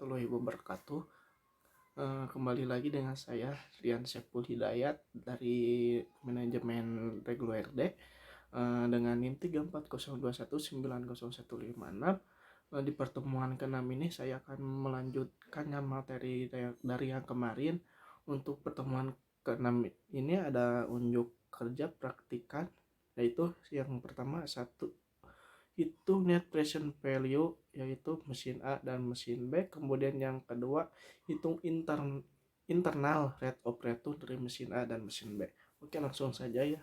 warahmatullahi wabarakatuh. Kembali lagi dengan saya Rian Sepul Hidayat dari manajemen reguler D dengan NIM 3402190156. Di pertemuan ke-6 ini saya akan melanjutkannya materi dari yang kemarin. Untuk pertemuan ke-6 ini ada unjuk kerja praktikan, yaitu yang pertama itu net present value, yaitu mesin A dan mesin B. Kemudian yang kedua, hitung internal rate of return dari mesin A dan mesin B. Oke, langsung saja ya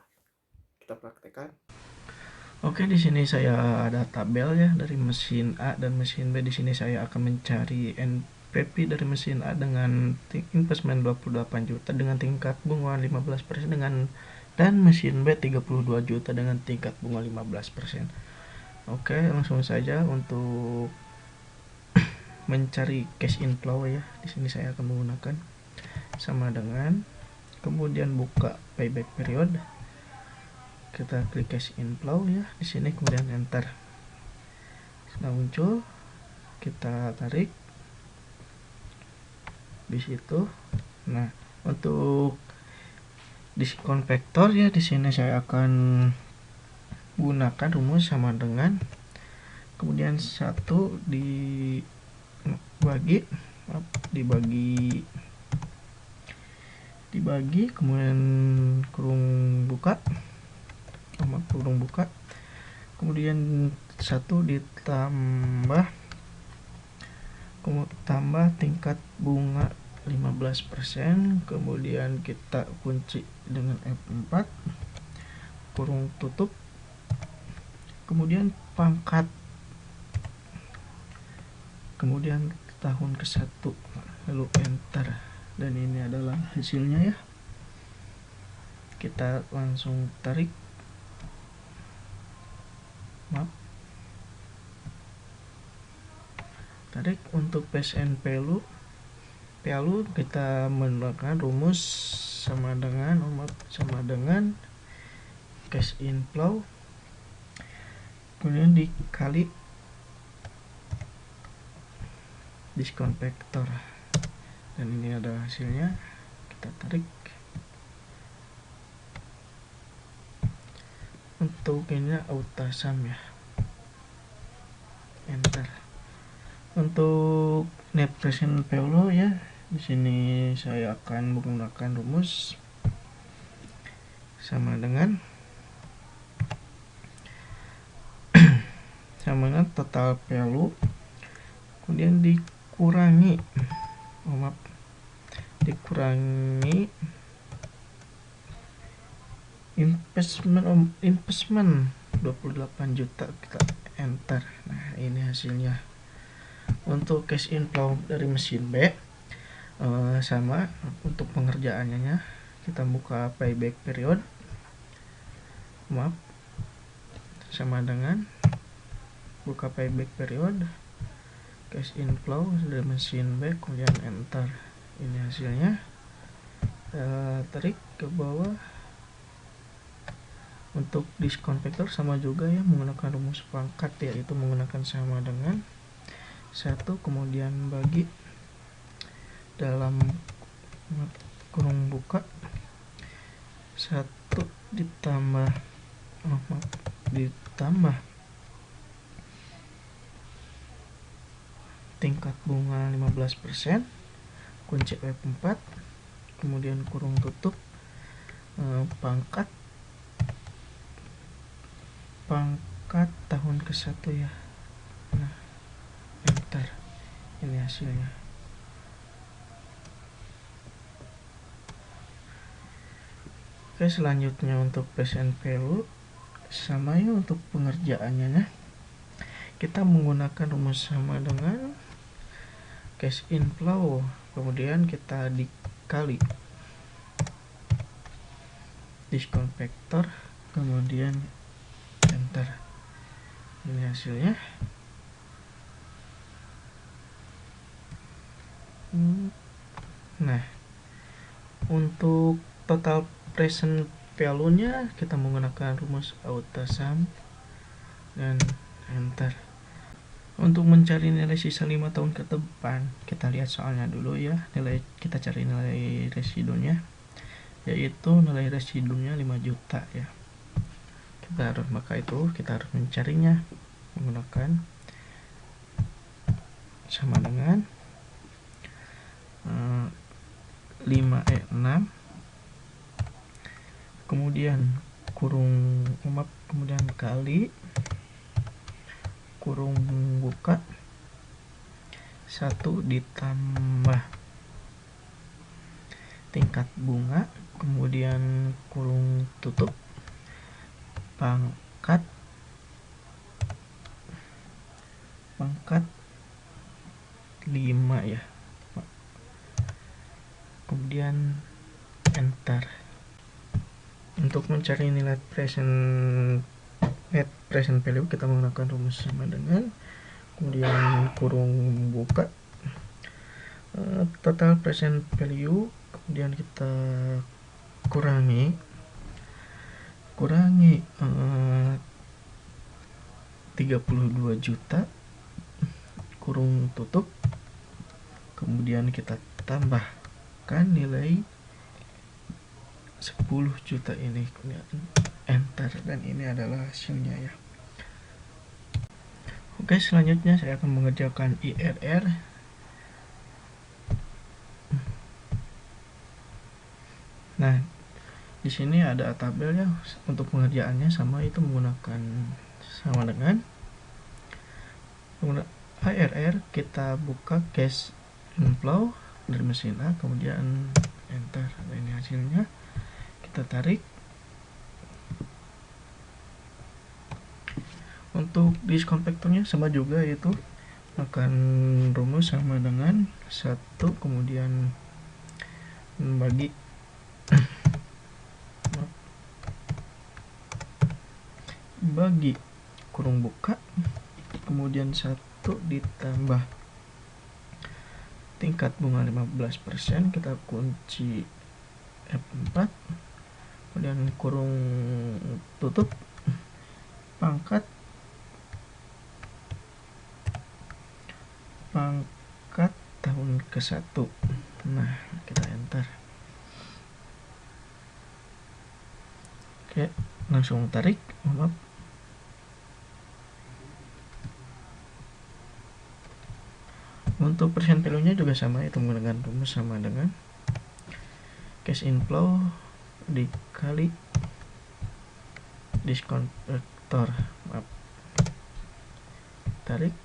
kita praktekkan. Oke, di sini saya ada tabel ya dari mesin A dan mesin B. Di sini saya akan mencari NPV dari mesin A dengan investment 28 juta dengan tingkat bunga 15% dan mesin B 32 juta dengan tingkat bunga 15%. Oke, langsung saja untuk mencari cash inflow ya. Di sini saya akan menggunakan sama dengan, kemudian buka payback period. Kita klik cash inflow ya di sini, kemudian enter. Sudah muncul, kita tarik di situ. Nah, untuk diskon vektor ya di sini saya akan gunakan rumus sama dengan, kemudian 1 dibagi, kemudian kurung buka, kemudian 1 ditambah tingkat bunga 15%, kemudian kita kunci dengan F4, kurung tutup, kemudian pangkat, kemudian tahun ke-1, lalu enter. Dan ini adalah hasilnya ya. Kita langsung tarik, untuk present value kita menggunakan rumus sama dengan cash inflow, kemudian dikali diskon vektor, dan ini ada hasilnya. Kita tarik. Untuk ini autasam ya, enter. Untuk net present value ya, di sini saya akan menggunakan rumus sama dengan total value, kemudian dikurangi investment 28 juta, kita enter. Nah, ini hasilnya. Untuk cash inflow dari mesin B sama untuk pengerjaannya, kita buka payback period, sama dengan buka payback period, cash inflow dari mesin B, kemudian enter. Ini hasilnya. Tarik ke bawah. Untuk diskon vektor sama juga ya, menggunakan rumus pangkat, yaitu menggunakan sama dengan 1, kemudian bagi dalam kurung buka 1 ditambah tingkat bunga 15%, kunci F4, kemudian kurung tutup, pangkat tahun ke-1 ya. Nah, enter. Ini hasilnya. Oke, selanjutnya untuk present value sama ya, untuk pengerjaannya kita menggunakan rumus sama dengan cash inflow, kemudian kita dikali diskon vektor, kemudian enter. Ini hasilnya. Nah, untuk total present value-nya kita menggunakan rumus autasum dan enter. Untuk mencari nilai sisa 5 tahun ke depan, kita lihat soalnya dulu ya. Kita cari nilai residunya, yaitu nilai residunya 5 juta ya. Maka itu kita harus mencarinya menggunakan sama dengan 6, kemudian kemudian kali kurung buka 1 ditambah tingkat bunga, kemudian kurung tutup pangkat 5 ya, kemudian enter. Untuk mencari nilai net present value, kita menggunakan rumus sama dengan, kemudian kurung buka total present value, kemudian kita kurangi 32 juta, kurung tutup, kemudian kita tambahkan nilai 10 juta ini, kemudian enter, dan ini adalah hasilnya ya. Oke, selanjutnya saya akan mengerjakan IRR. Nah, di sini ada tabelnya untuk pengerjaannya, sama itu menggunakan sama dengan IRR. Kita buka cash inflow dari mesin A, kemudian enter. Nah, ini hasilnya. Kita tarik. Untuk diskon faktornya sama juga, yaitu akan rumus sama dengan 1, kemudian bagi kurung buka, kemudian 1 ditambah tingkat bunga 15%, kita kunci F4, kemudian kurung tutup pangkat tahun ke-1. Nah, kita enter. Oke, langsung tarik. Maaf. Untuk persen value-nya juga sama, itu menggunakan rumus sama dengan cash inflow dikali diskon faktor. Maaf. Tarik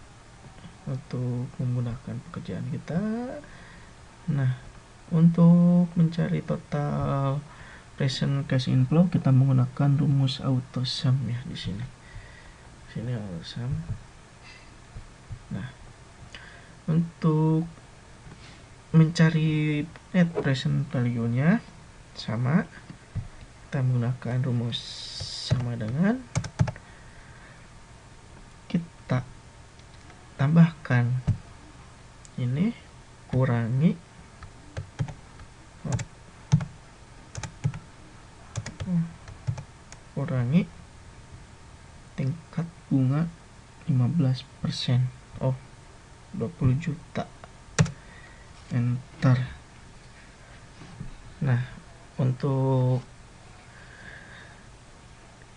untuk memudahkan pekerjaan kita. Nah, untuk mencari total present cash inflow, kita menggunakan rumus auto sum ya di sini. Sini auto sum. Nah, untuk mencari net present value-nya sama, kita menggunakan rumus sama dengan, kita tambahkan ini kurangi tingkat bunga 15%. 20 juta. Enter. Nah, untuk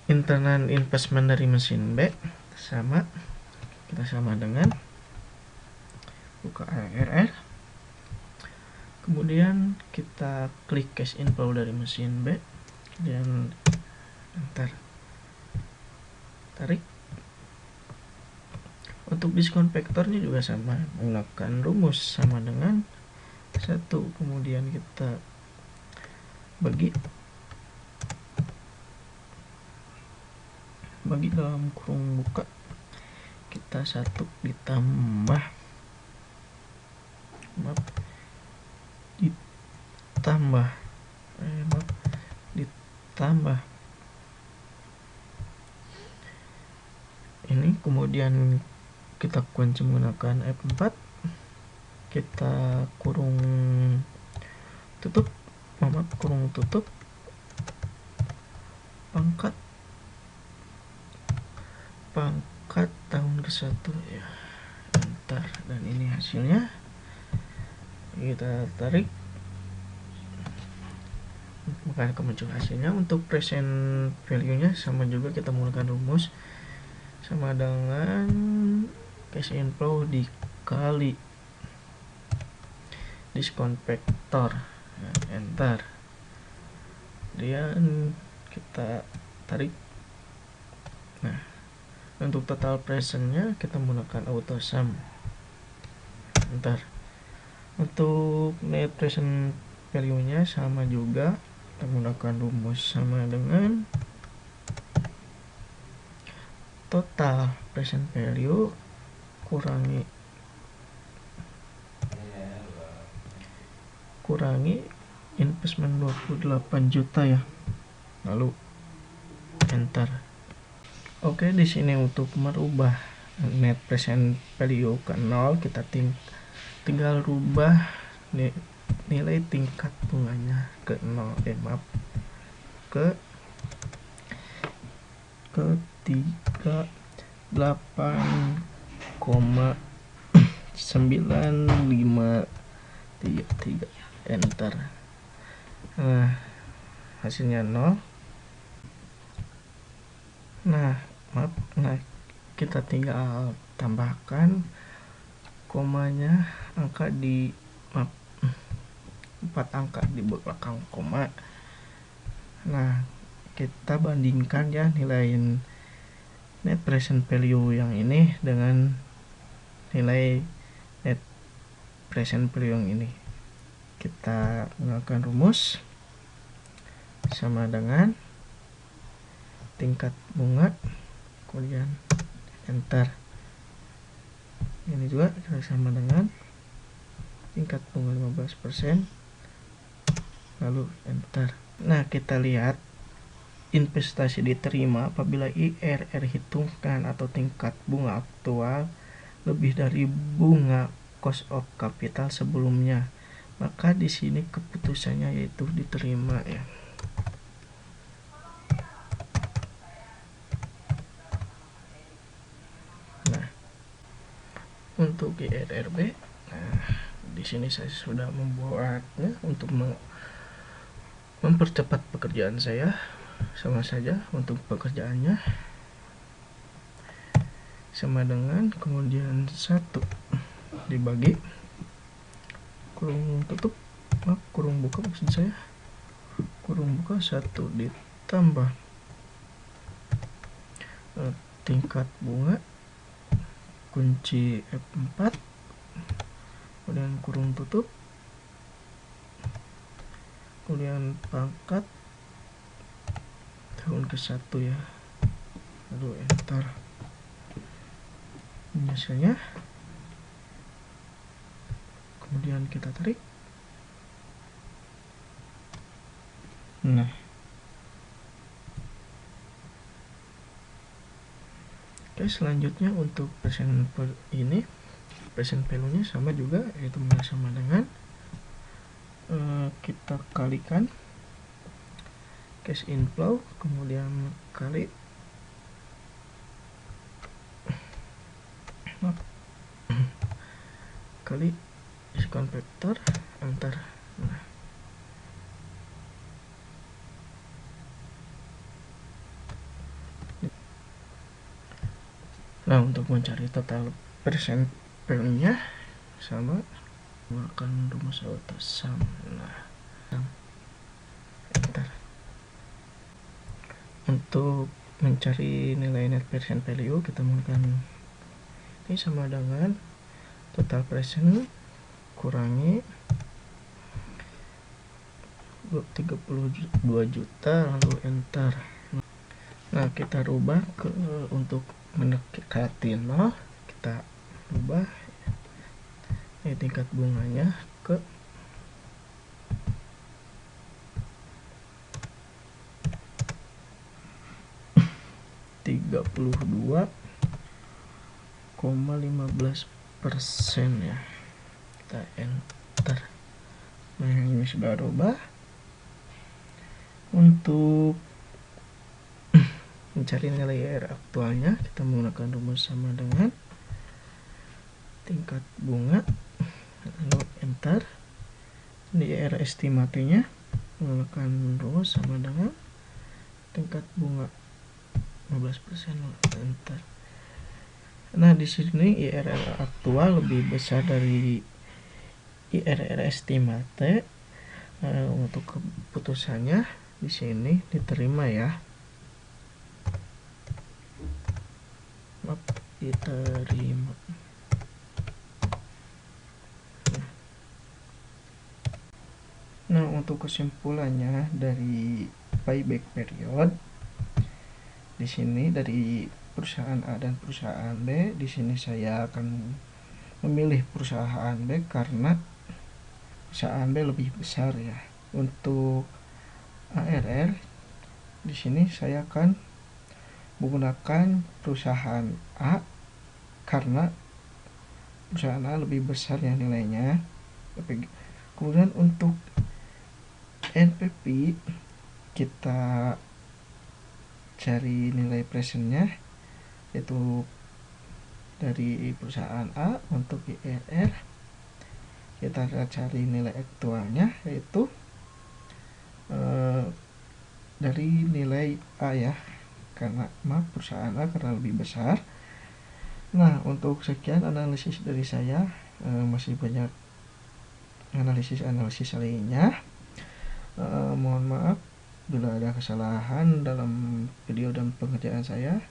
internal investment dari mesin B sama, kita sama dengan buka IRR, kemudian kita klik cash inflow dari mesin B dan enter. Tarik. Untuk diskon faktornya juga sama, menggunakan rumus sama dengan 1, kemudian kita bagi dalam kurung buka, kita 1 ditambah ini, kemudian kita kunci menggunakan F4, kita kurung tutup pangkat tahun ke-1 ya. enter. Dan ini hasilnya, kita tarik, maka akan muncul hasilnya. Untuk present value nya sama juga, kita menggunakan rumus sama dengan cash inflow dikali discount factor, enter. Kemudian kita tarik. Nah, untuk total presentnya kita menggunakan auto sum, enter. Untuk net present value nya sama juga, kita menggunakan rumus sama dengan total present value kurangi investment 28 juta ya, lalu enter. Oke, di sini untuk merubah net present value ke 0, kita tinggal rubah nilai tingkat bunganya ke 0, ke 38,9533, enter. Nah, hasilnya 0. Nah, kita tinggal tambahkan komanya, angka di 4 angka di belakang koma. Nah, kita bandingkan ya nilai net present value yang ini dengan nilai net present value yang ini. Kita gunakan rumus sama dengan tingkat bunga, kemudian enter. Ini juga sama dengan tingkat bunga 15%, lalu enter. Nah, kita lihat investasi diterima apabila IRR hitungkan atau tingkat bunga aktual lebih dari bunga cost of capital sebelumnya, maka di sini keputusannya yaitu diterima ya. Nah, untuk IRRB, nah di sini saya sudah membuatnya untuk mempercepat pekerjaan saya. Sama saja untuk pekerjaannya, sama dengan kemudian 1 dibagi kurung tutup, kurung buka maksud saya, kurung buka 1 ditambah tingkat bunga kunci F4, kemudian kurung tutup, kemudian pangkat tahun ke-1 ya, lalu enter. Hasilnya, kemudian kita tarik. Nah, oke, selanjutnya untuk present value nya sama juga, yaitu sama dengan kita kalikan cash inflow, kemudian kali discount factor, enter. Nah, untuk mencari total present value nya sama menggunakan rumus auto sum. Nah, enter. Untuk mencari nilai net present value, kita menggunakan ini sama dengan total present kurangi 32 juta, lalu enter. Nah, kita rubah ke untuk mendekati 0, kita rubah tingkat bunganya ke 32,15% ya. Kita enter. Nah, ini sudah rubah. Untuk mencari nilai IRR aktualnya, kita menggunakan rumus sama dengan tingkat bunga, lalu enter. Di IR estimasinya menggunakan rumus sama dengan tingkat bunga 15%, enter. Nah, di sini IRR aktual lebih besar dari IRR estimate. Untuk keputusannya di sini diterima ya. Maaf, diterima. Nah, untuk kesimpulannya dari payback period di sini dari perusahaan A dan perusahaan B, di sini saya akan memilih perusahaan B karena perusahaan B lebih besar ya. Untuk ARR di sini saya akan menggunakan perusahaan A karena perusahaan A lebih besar ya nilainya. Kemudian untuk NPV kita cari nilai presentnya, yaitu dari perusahaan A. Untuk IRR kita cari nilai aktualnya, yaitu dari nilai A ya, karena perusahaan A karena lebih besar. Nah, untuk sekian analisis dari saya, masih banyak analisis lainnya. Mohon maaf bila ada kesalahan dalam video dan pengerjaan saya.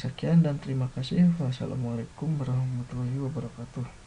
Sekian dan terima kasih. Wassalamualaikum warahmatullahi wabarakatuh.